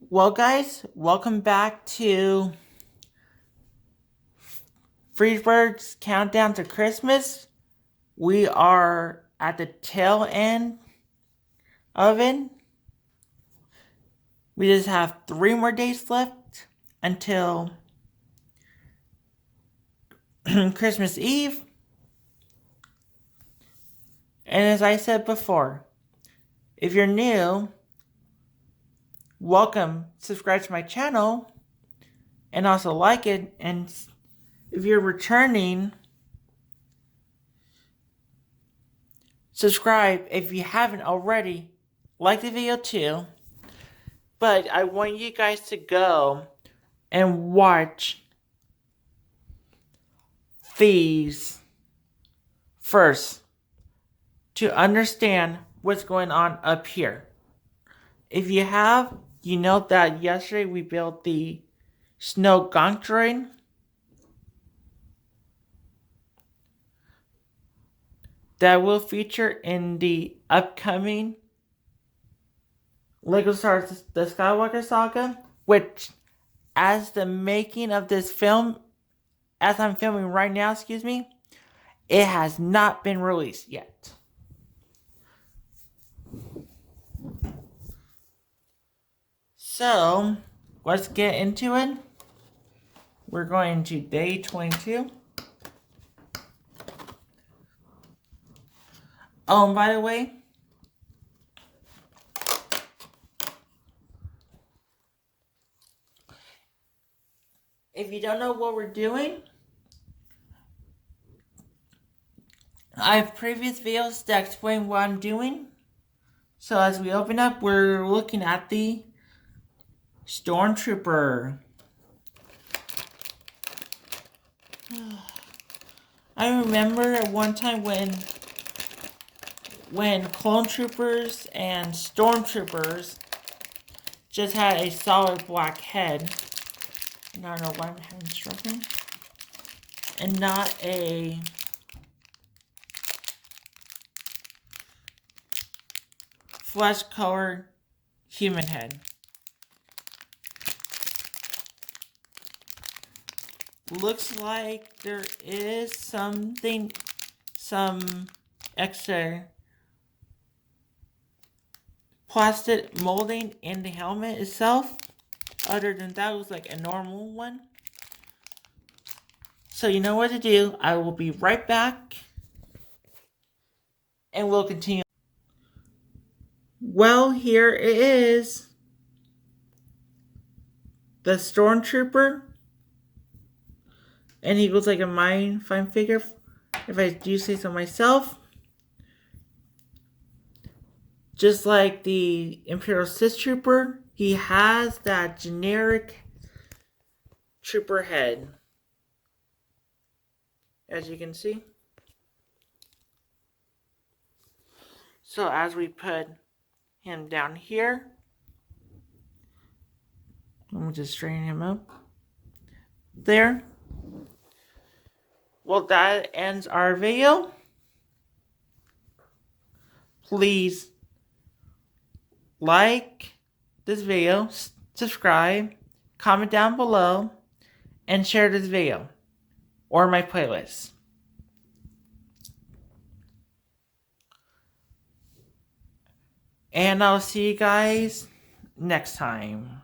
Well, guys, welcome back to Freebird's Countdown to Christmas. We are at the tail end of it. We just have 3 more days left until Christmas Eve. And as I said before, if you're new, welcome, subscribe to my channel, and also like it. And if you're returning, subscribe if you haven't already. Like the video too. But I want you guys to go and watch these first to understand what's going on up here. If you have, you know that yesterday we built the snow gonk droid. That will feature in the upcoming Lego Star Wars The Skywalker Saga, which, as the making of this film, as I'm filming right now, it has not been released yet. So, let's get into it. We're going to day 22. Oh, and by the way, if you don't know what we're doing, I have previous videos that explain what I'm doing. So as we open up, we're looking at the Stormtrooper. I remember at one time when clone troopers and stormtroopers just had a solid black head. And I don't know why I'm having trouble. And not a flesh-colored human head. Looks like there is some extra plastic molding in the helmet itself. Other than that, it was like a normal one. So you know what to do. I will be right back. And we'll continue. Well, here it is. The Stormtrooper. And he looks like a fine figure, if I do say so myself. Just like the Imperial Sith Trooper, he has that generic trooper head. As you can see. So as we put him down here, I'm just straighten him up. There. Well, that ends our video. Please like this video, subscribe, comment down below, and share this video or my playlist. And I'll see you guys next time.